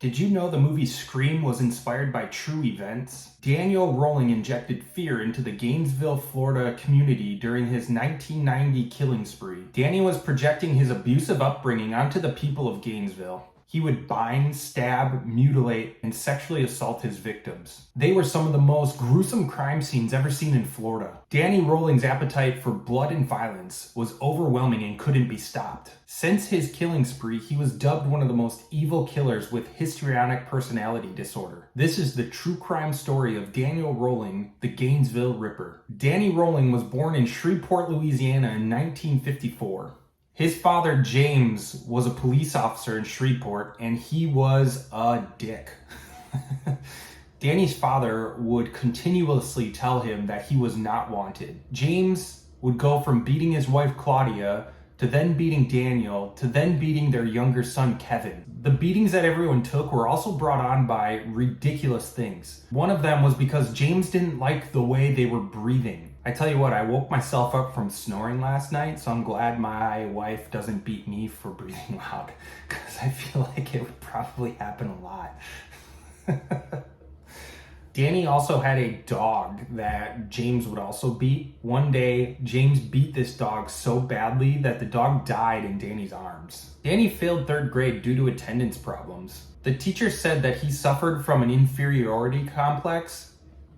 Did you know the movie Scream was inspired by true events? Daniel Rowling injected fear into the Gainesville, Florida community during his 1990 killing spree. Danny was projecting his abusive upbringing onto the people of Gainesville. He would bind, stab, mutilate, and sexually assault his victims. They were some of the most gruesome crime scenes ever seen in Florida. Danny Rowling's appetite for blood and violence was overwhelming and couldn't be stopped. Since his killing spree, he was dubbed one of the most evil killers with histrionic personality disorder. This is the true crime story of Daniel Rowling, the Gainesville Ripper. Danny Rowling was born in Shreveport, Louisiana in 1954. His father, James, was a police officer in Shreveport, and he was a dick. Danny's father would continuously tell him that he was not wanted. James would go from beating his wife, Claudia, to then beating Daniel, to then beating their younger son, Kevin. The beatings that everyone took were also brought on by ridiculous things. One of them was because James didn't like the way they were breathing. I tell you what, I woke myself up from snoring last night, so I'm glad my wife doesn't beat me for breathing loud, because I feel like it would probably happen a lot. Danny also had a dog that James would also beat. One day, James beat this dog so badly that the dog died in Danny's arms. Danny failed third grade due to attendance problems. The teacher said that he suffered from an inferiority complex.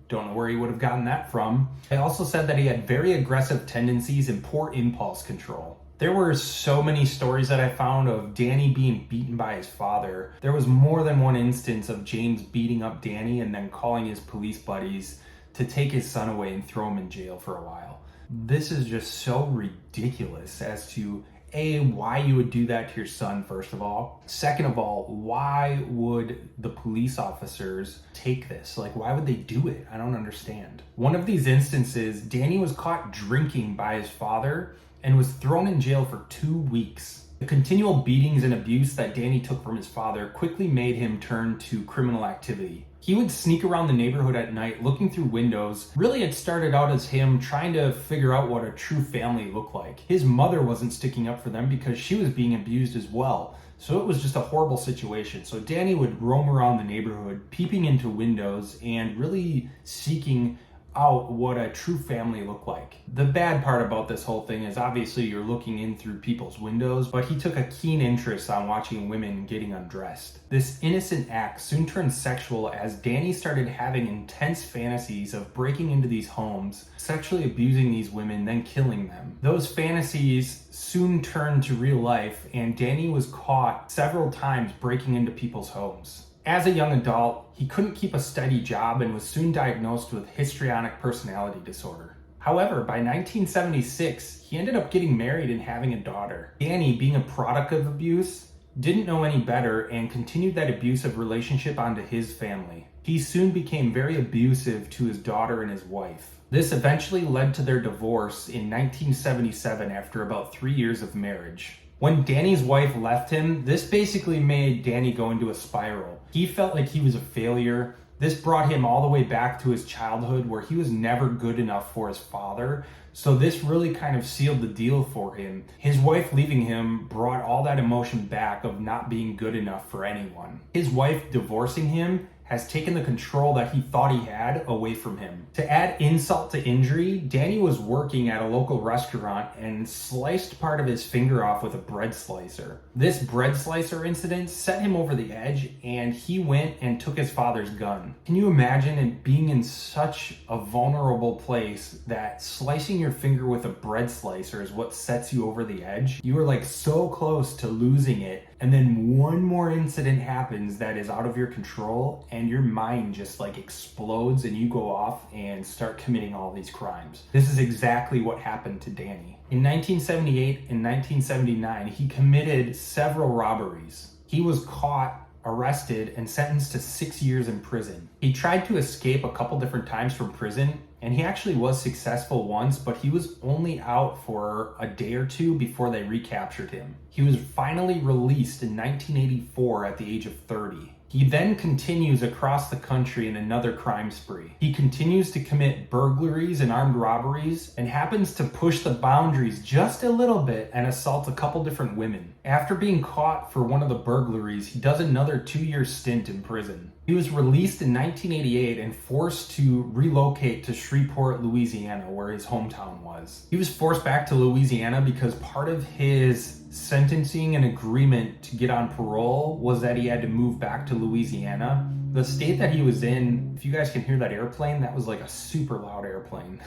Don't know where he would have gotten that from. They also said that he had very aggressive tendencies and poor impulse control. There were so many stories that I found of Danny being beaten by his father. There was more than one instance of James beating up Danny and then calling his police buddies to take his son away and throw him in jail for a while. This is just so ridiculous as to why you would do that to your son, first of all. Second of all, why would the police officers take this? Like, why would they do it? I don't understand. One of these instances, Danny was caught drinking by his father and was thrown in jail for 2 weeks. The continual beatings and abuse that Danny took from his father quickly made him turn to criminal activity. He would sneak around the neighborhood at night looking through windows. Really, it started out as him trying to figure out what a true family looked like. His mother wasn't sticking up for them because she was being abused as well. So it was just a horrible situation. So Danny would roam around the neighborhood, peeping into windows and really seeking out what a true family looked like. The bad part about this whole thing is obviously you're looking in through people's windows, but he took a keen interest on watching women getting undressed. This innocent act soon turned sexual as Danny started having intense fantasies of breaking into these homes, sexually abusing these women, then killing them. Those fantasies soon turned to real life, and Danny was caught several times breaking into people's homes. As a young adult, he couldn't keep a steady job and was soon diagnosed with histrionic personality disorder. However, by 1976, he ended up getting married and having a daughter. Danny, being a product of abuse, didn't know any better and continued that abusive relationship onto his family. He soon became very abusive to his daughter and his wife. This eventually led to their divorce in 1977 after about 3 years of marriage. When Danny's wife left him, this basically made Danny go into a spiral. He felt like he was a failure. This brought him all the way back to his childhood where he was never good enough for his father. So this really kind of sealed the deal for him. His wife leaving him brought all that emotion back of not being good enough for anyone. His wife divorcing him has taken the control that he thought he had away from him. To add insult to injury, Danny was working at a local restaurant and sliced part of his finger off with a bread slicer. This bread slicer incident set him over the edge, and he went and took his father's gun. Can you imagine it being in such a vulnerable place that slicing your finger with a bread slicer is what sets you over the edge? You are like so close to losing it, and then one more incident happens that is out of your control, and your mind just like explodes and you go off and start committing all these crimes. This is exactly what happened to Danny. In 1978 and 1979, he committed several robberies. He was caught, arrested, and sentenced to 6 years in prison. He tried to escape a couple different times from prison, and he actually was successful once, but he was only out for a day or two before they recaptured him. He was finally released in 1984 at the age of 30. He then continues across the country in another crime spree. He continues to commit burglaries and armed robberies and happens to push the boundaries just a little bit and assault a couple different women. After being caught for one of the burglaries, he does another 2-year stint in prison. He was released in 1988 and forced to relocate to Shreveport, Louisiana, where his hometown was. He was forced back to Louisiana because part of his sentencing and agreement to get on parole was that he had to move back to Louisiana. The state that he was in, if you guys can hear that airplane, that was like a super loud airplane.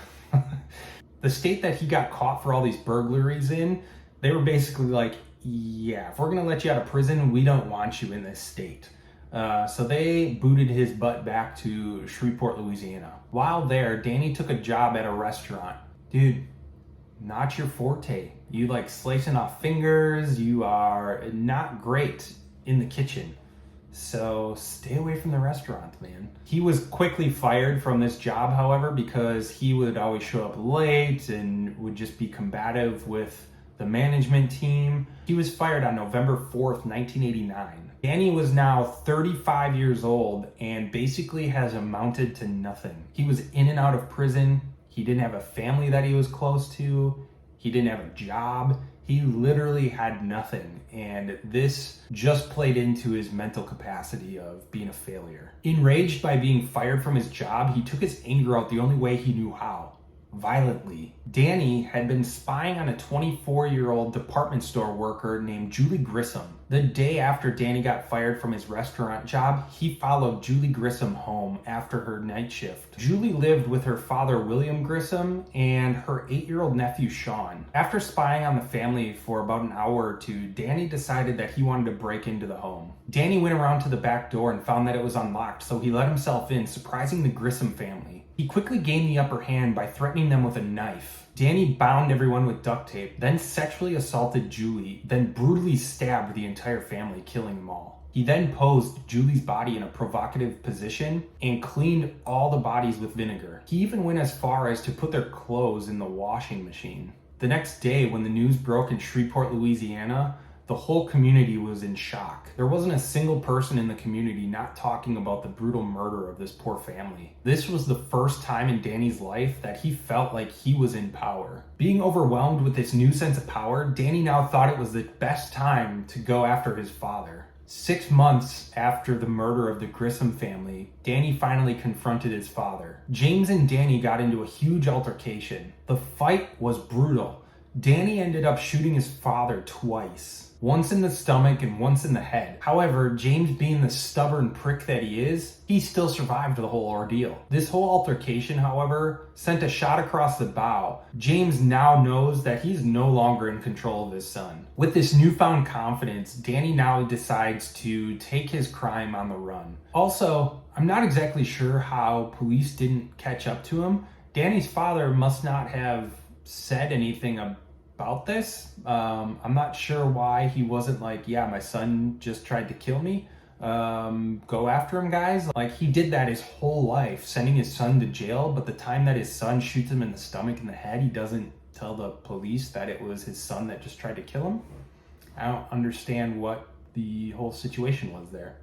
The state that he got caught for all these burglaries in, they were basically like, yeah, if we're gonna let you out of prison, we don't want you in this state. So they booted his butt back to Shreveport, Louisiana. While there, Danny took a job at a restaurant. Dude, not your forte. You like slicing off fingers. You are not great in the kitchen. So stay away from the restaurant, man. He was quickly fired from this job, however, because he would always show up late and would just be combative with the management team. He was fired on November 4th, 1989. Danny was now 35 years old and basically has amounted to nothing. He was in and out of prison. He didn't have a family that he was close to. He didn't have a job. He literally had nothing. And this just played into his mental capacity of being a failure. Enraged by being fired from his job, he took his anger out the only way he knew how. Violently. Danny had been spying on a 24-year-old department store worker named Julie Grissom. The day after Danny got fired from his restaurant job, he followed Julie Grissom home after her night shift. Julie lived with her father, William Grissom, and her 8-year-old nephew, Sean. After spying on the family for about an hour or two, Danny decided that he wanted to break into the home. Danny went around to the back door and found that it was unlocked, so he let himself in, surprising the Grissom family. He quickly gained the upper hand by threatening them with a knife. Danny bound everyone with duct tape, then sexually assaulted Julie, then brutally stabbed the entire family, killing them all. He then posed Julie's body in a provocative position and cleaned all the bodies with vinegar. He even went as far as to put their clothes in the washing machine. The next day, when the news broke in Shreveport, Louisiana, the whole community was in shock. There wasn't a single person in the community not talking about the brutal murder of this poor family. This was the first time in Danny's life that he felt like he was in power. Being overwhelmed with this new sense of power, Danny now thought it was the best time to go after his father. 6 months after the murder of the Grissom family, Danny finally confronted his father. James and Danny got into a huge altercation. The fight was brutal. Danny ended up shooting his father twice. Once in the stomach and once in the head. However, James, being the stubborn prick that he is, he still survived the whole ordeal. This whole altercation, however, sent a shot across the bow. James now knows that he's no longer in control of his son. With this newfound confidence, Danny now decides to take his crime on the run. Also, I'm not exactly sure how police didn't catch up to him. Danny's father must not have said anything about this. I'm not sure why he wasn't like, yeah, my son just tried to kill me. Go after him, guys. Like, he did that his whole life, sending his son to jail, but the time that his son shoots him in the stomach and the head, he doesn't tell the police that it was his son that just tried to kill him. I don't understand what the whole situation was there.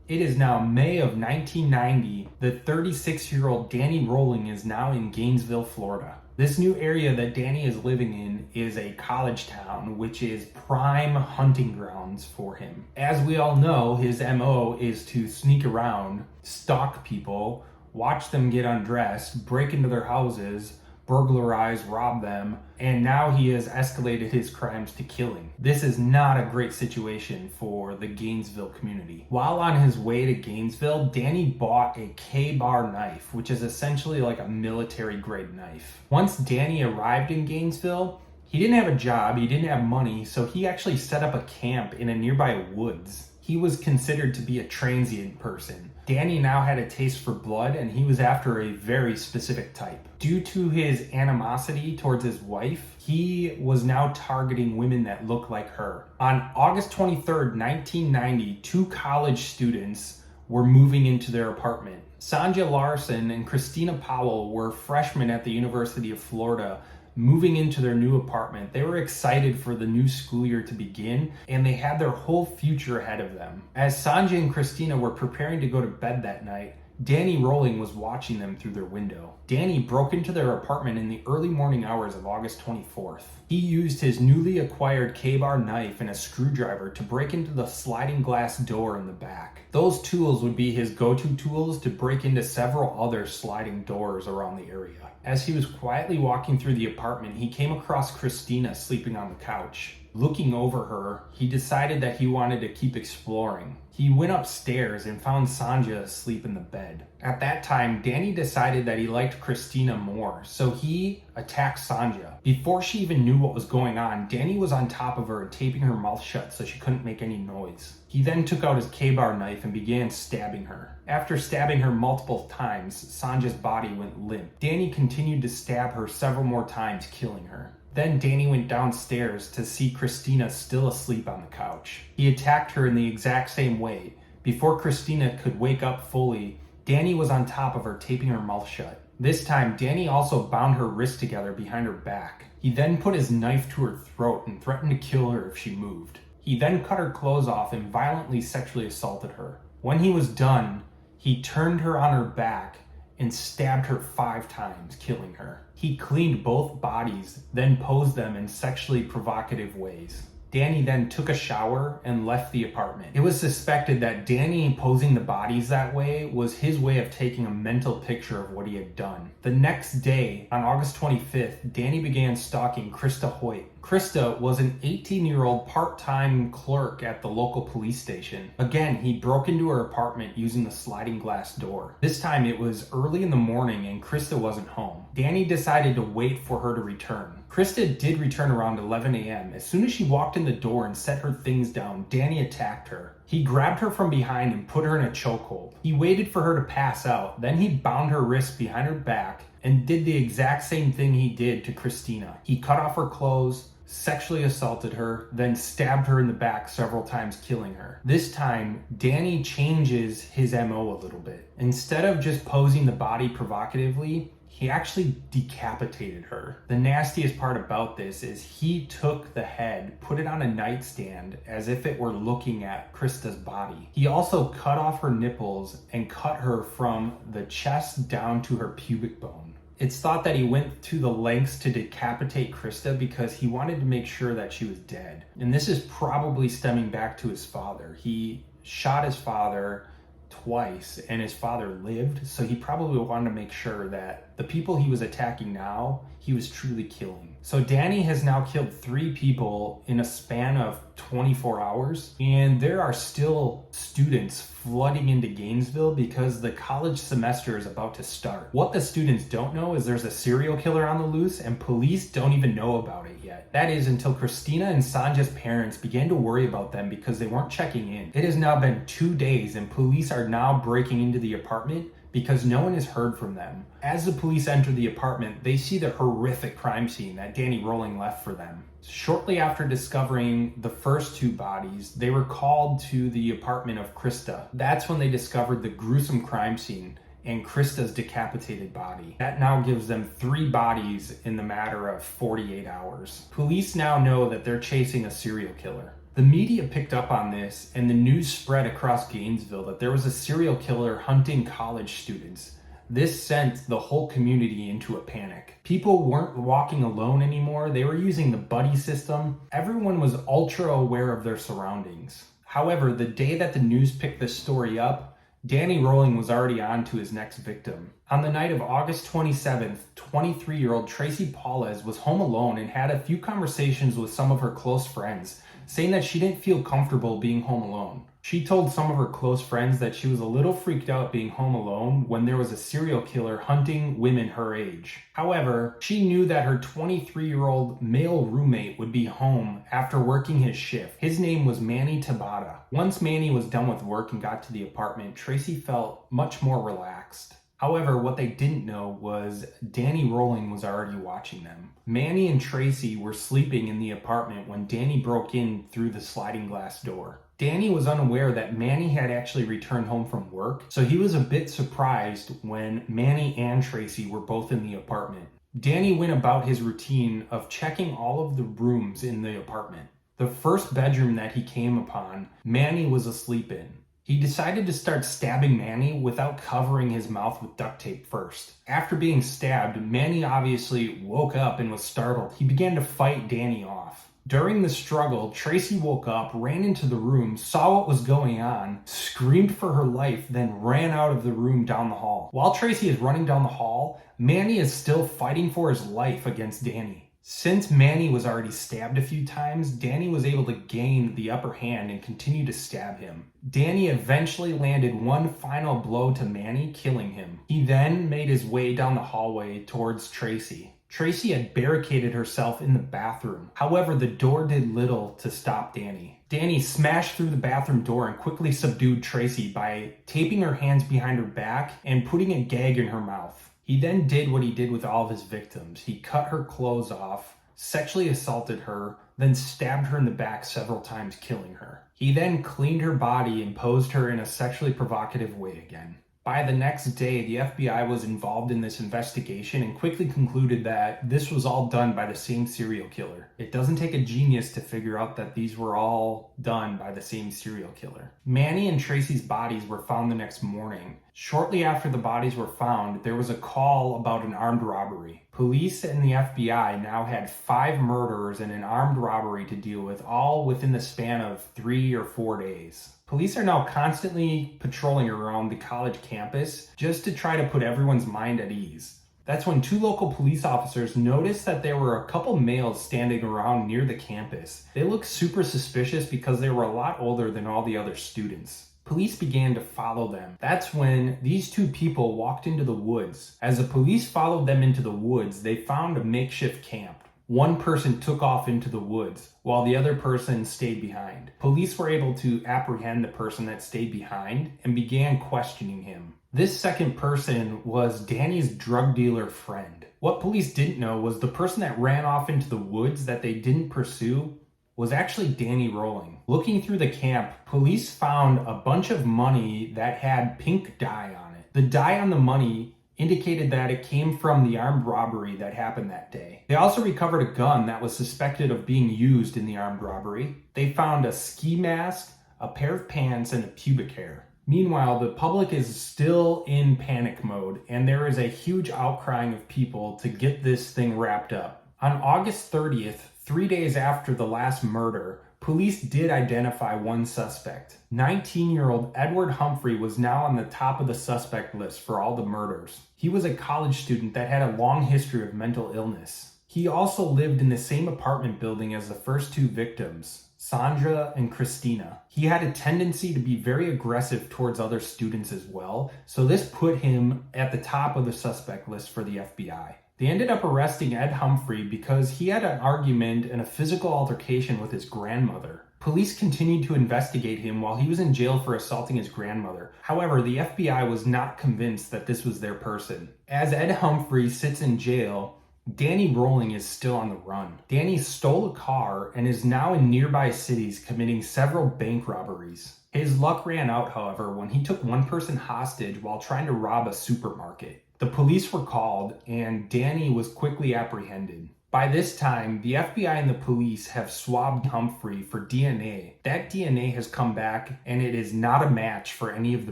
It is now May of 1990. The 36-year-old Danny Rolling is now in Gainesville, Florida. This new area that Danny is living in is a college town, which is prime hunting grounds for him. As we all know, his MO is to sneak around, stalk people, watch them get undressed, break into their houses, burglarize, rob them, and now he has escalated his crimes to killing. This is not a great situation for the Gainesville community. While on his way to Gainesville, Danny bought a K-bar knife, which is essentially like a military-grade knife. Once Danny arrived in Gainesville, he didn't have a job, he didn't have money, so he actually set up a camp in a nearby woods. He was considered to be a transient person. Danny now had a taste for blood, and he was after a very specific type. Due to his animosity towards his wife, he was now targeting women that looked like her. On August 23rd, 1990, 2 college students were moving into their apartment. Sandra Larson and Christina Powell were freshmen at the University of Florida, moving into their new apartment. They were excited for the new school year to begin, and they had their whole future ahead of them. As Sanjay and Christina were preparing to go to bed that night, Danny Rolling was watching them through their window. Danny broke into their apartment in the early morning hours of August 24th. He used his newly acquired K-bar knife and a screwdriver to break into the sliding glass door in the back. Those tools would be his go-to tools to break into several other sliding doors around the area. As he was quietly walking through the apartment, he came across Christina sleeping on the couch. Looking over her, he decided that he wanted to keep exploring. He went upstairs and found Sanjay asleep in the bed. At that time, Danny decided that he liked Christina more, so he attacked Sanjay. Before she even knew what was going on, Danny was on top of her and taping her mouth shut so she couldn't make any noise. He then took out his K-bar knife and began stabbing her. After stabbing her multiple times, Sanjay's body went limp. Danny continued to stab her several more times, killing her. Then Danny went downstairs to see Christina still asleep on the couch. He attacked her in the exact same way. Before Christina could wake up fully, Danny was on top of her, taping her mouth shut. This time, Danny also bound her wrists together behind her back. He then put his knife to her throat and threatened to kill her if she moved. He then cut her clothes off and violently sexually assaulted her. When he was done, he turned her on her back and stabbed her 5 times, killing her. He cleaned both bodies, then posed them in sexually provocative ways. Danny then took a shower and left the apartment. It was suspected that Danny posing the bodies that way was his way of taking a mental picture of what he had done. The next day, on August 25th, Danny began stalking Krista Hoyt. Krista was an 18-year-old part-time clerk at the local police station. Again, he broke into her apartment using the sliding glass door. This time it was early in the morning and Krista wasn't home. Danny decided to wait for her to return. Krista did return around 11 a.m. As soon as she walked in the door and set her things down, Danny attacked her. He grabbed her from behind and put her in a chokehold. He waited for her to pass out, then he bound her wrists behind her back and did the exact same thing he did to Christina. He cut off her clothes, sexually assaulted her, then stabbed her in the back several times, killing her. This time, Danny changes his MO a little bit. Instead of just posing the body provocatively, he actually decapitated her. The nastiest part about this is he took the head, put it on a nightstand as if it were looking at Krista's body. He also cut off her nipples and cut her from the chest down to her pubic bone. It's thought that he went to the lengths to decapitate Krista because he wanted to make sure that she was dead. And this is probably stemming back to his father. He shot his father twice and his father lived, so he probably wanted to make sure that the people he was attacking now, he was truly killing. So Danny has now killed 3 people in a span of 24 hours, and there are still students flooding into Gainesville because the college semester is about to start. What the students don't know is there's a serial killer on the loose, and police don't even know about it yet. That is until Christina and Sanjay's parents began to worry about them because they weren't checking in. It has now been 2 days and police are now breaking into the apartment because no one has heard from them. As the police enter the apartment, they see the horrific crime scene that Danny Rolling left for them. Shortly after discovering the first 2 bodies, they were called to the apartment of Krista. That's when they discovered the gruesome crime scene and Krista's decapitated body. That now gives them 3 bodies in the matter of 48 hours. Police now know that they're chasing a serial killer. The media picked up on this and the news spread across Gainesville that there was a serial killer hunting college students. This sent the whole community into a panic. People weren't walking alone anymore. They were using the buddy system. Everyone was ultra aware of their surroundings. However, the day that the news picked this story up, Danny Rolling was already on to his next victim. On the night of August 27th, 23-year-old Tracy Paulez was home alone and had a few conversations with some of her close friends, saying that she didn't feel comfortable being home alone. She told some of her close friends that she was a little freaked out being home alone when there was a serial killer hunting women her age. However, she knew that her 23-year-old male roommate would be home after working his shift. His name was Manny Tabata. Once Manny was done with work and got to the apartment, Tracy felt much more relaxed. However, what they didn't know was Danny Rolling was already watching them. Manny and Tracy were sleeping in the apartment when Danny broke in through the sliding glass door. Danny was unaware that Manny had actually returned home from work, so he was a bit surprised when Manny and Tracy were both in the apartment. Danny went about his routine of checking all of the rooms in the apartment. The first bedroom that he came upon, Manny was asleep in. He decided to start stabbing Manny without covering his mouth with duct tape first. After being stabbed, Manny obviously woke up and was startled. He began to fight Danny off. During the struggle, Tracy woke up, ran into the room, saw what was going on, screamed for her life, then ran out of the room down the hall. While Tracy is running down the hall, Manny is still fighting for his life against Danny. Since Manny was already stabbed a few times, Danny was able to gain the upper hand and continue to stab him. Danny eventually landed one final blow to Manny, killing him. He then made his way down the hallway towards Tracy. Tracy had barricaded herself in the bathroom. However, the door did little to stop Danny. Danny smashed through the bathroom door and quickly subdued Tracy by taping her hands behind her back and putting a gag in her mouth. He then did what he did with all of his victims. He cut her clothes off, sexually assaulted her, then stabbed her in the back several times, killing her. He then cleaned her body and posed her in a sexually provocative way again. By the next day, the FBI was involved in this investigation and quickly concluded that this was all done by the same serial killer. It doesn't take a genius to figure out that these were all done by the same serial killer. Manny and Tracy's bodies were found the next morning. Shortly after the bodies were found, there was a call about an armed robbery. Police and the FBI now had 5 murderers and an armed robbery to deal with, all within the span of 3 or 4 days. Police are now constantly patrolling around the college campus just to try to put everyone's mind at ease. That's when 2 local police officers noticed that there were a couple males standing around near the campus. They looked super suspicious because they were a lot older than all the other students. Police began to follow them. That's when these 2 people walked into the woods. As the police followed them into the woods, they found a makeshift camp. One person took off into the woods, while the other person stayed behind. Police were able to apprehend the person that stayed behind and began questioning him. This second person was Danny's drug dealer friend. What police didn't know was the person that ran off into the woods that they didn't pursue was actually Danny Rolling. Looking through the camp, police found a bunch of money that had pink dye on it. The dye on the money indicated that it came from the armed robbery that happened that day. They also recovered a gun that was suspected of being used in the armed robbery. They found a ski mask, a pair of pants, and a pubic hair. Meanwhile, the public is still in panic mode, and there is a huge outcrying of people to get this thing wrapped up. On August 30th, 3 days after the last murder, police did identify one suspect. 19-year-old Edward Humphrey was now on the top of the suspect list for all the murders. He was a college student that had a long history of mental illness. He also lived in the same apartment building as the first 2 victims, Sandra and Christina. He had a tendency to be very aggressive towards other students as well, so this put him at the top of the suspect list for the FBI. They ended up arresting Ed Humphrey because he had an argument and a physical altercation with his grandmother. Police continued to investigate him while he was in jail for assaulting his grandmother. However, the FBI was not convinced that this was their person. As Ed Humphrey sits in jail, Danny Rolling is still on the run. Danny stole a car and is now in nearby cities committing several bank robberies. His luck ran out, however, when he took one person hostage while trying to rob a supermarket. The police were called, and Danny was quickly apprehended. By this time, the FBI and the police have swabbed Humphrey for DNA. That DNA has come back, and it is not a match for any of the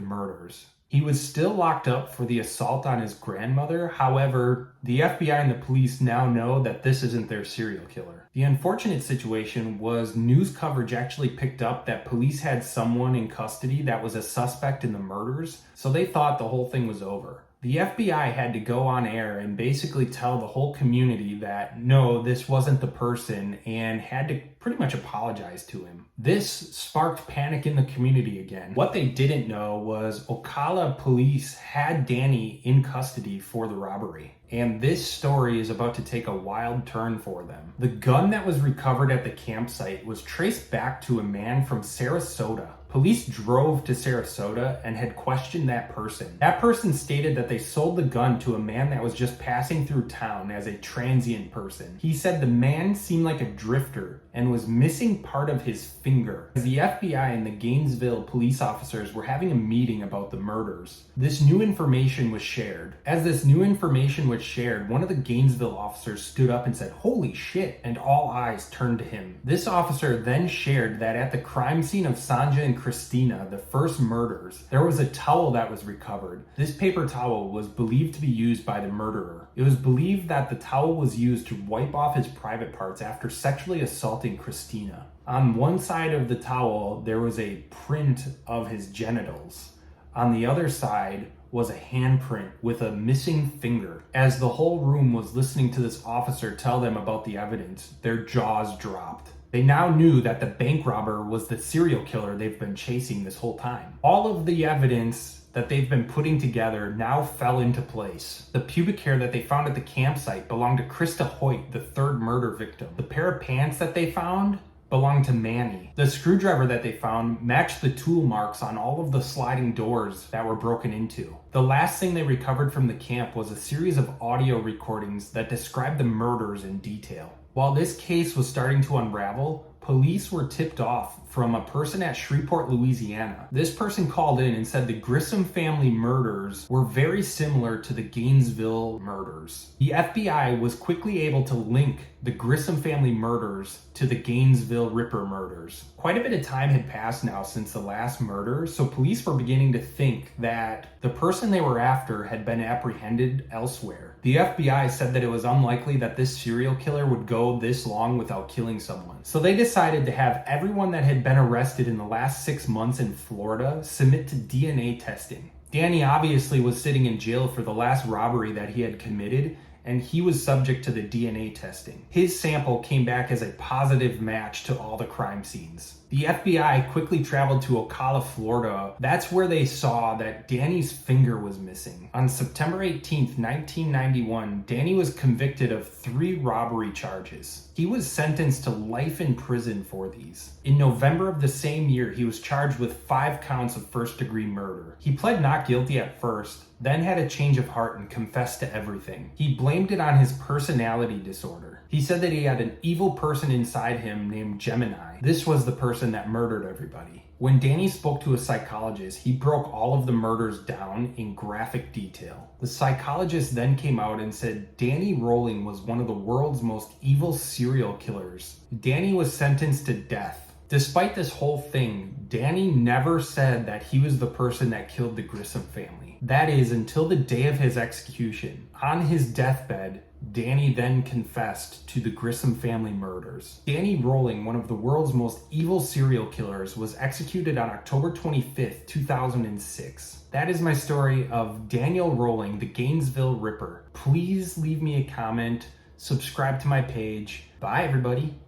murders. He was still locked up for the assault on his grandmother. However, the FBI and the police now know that this isn't their serial killer. The unfortunate situation was news coverage actually picked up that police had someone in custody that was a suspect in the murders, so they thought the whole thing was over. The FBI had to go on air and basically tell the whole community that no, this wasn't the person, and had to pretty much apologize to him. This sparked panic in the community again. What they didn't know was Ocala police had Danny in custody for the robbery. And this story is about to take a wild turn for them. The gun that was recovered at the campsite was traced back to a man from Sarasota. Police drove to Sarasota and had questioned that person. That person stated that they sold the gun to a man that was just passing through town as a transient person. He said the man seemed like a drifter and was missing part of his finger. As the FBI and the Gainesville police officers were having a meeting about the murders, this new information was shared. As this new information was shared, one of the Gainesville officers stood up and said, "Holy shit," and all eyes turned to him. This officer then shared that at the crime scene of Sanja and Christina, the first murders, there was a towel that was recovered. This paper towel was believed to be used by the murderer. It was believed that the towel was used to wipe off his private parts after sexually assaulting Christina. On one side of the towel, there was a print of his genitals. On the other side was a handprint with a missing finger. As the whole room was listening to this officer tell them about the evidence, their jaws dropped. They now knew that the bank robber was the serial killer they've been chasing this whole time. All of the evidence that they've been putting together now fell into place. The pubic hair that they found at the campsite belonged to Krista Hoyt, the third murder victim. The pair of pants that they found belonged to Manny. The screwdriver that they found matched the tool marks on all of the sliding doors that were broken into. The last thing they recovered from the camp was a series of audio recordings that described the murders in detail. While this case was starting to unravel, police were tipped off from a person at Shreveport, Louisiana. This person called in and said the Grissom family murders were very similar to the Gainesville murders. The FBI was quickly able to link the Grissom family murders to the Gainesville Ripper murders. Quite a bit of time had passed now since the last murder, so police were beginning to think that the person they were after had been apprehended elsewhere. The FBI said that it was unlikely that this serial killer would go this long without killing someone. So they decided to have everyone that had been arrested in the last 6 months in Florida submit to DNA testing. Danny obviously was sitting in jail for the last robbery that he had committed, and he was subject to the DNA testing. His sample came back as a positive match to all the crime scenes. The FBI quickly traveled to Ocala, Florida. That's where they saw that Danny's finger was missing. On September 18th, 1991, Danny was convicted of 3 robbery charges. He was sentenced to life in prison for these. In November of the same year, he was charged with 5 counts of first-degree murder. He pled not guilty at first, then had a change of heart and confessed to everything. He blamed it on his personality disorder. He said that he had an evil person inside him named Gemini. This was the person that murdered everybody. When Danny spoke to a psychologist, he broke all of the murders down in graphic detail. The psychologist then came out and said Danny Rolling was one of the world's most evil serial killers. Danny was sentenced to death. Despite this whole thing, Danny never said that he was the person that killed the Grissom family. That is, until the day of his execution. On his deathbed, Danny then confessed to the Grissom family murders. Danny Rolling, one of the world's most evil serial killers, was executed on October 25th, 2006. That is my story of Daniel Rolling, the Gainesville Ripper. Please leave me a comment, subscribe to my page. Bye, everybody.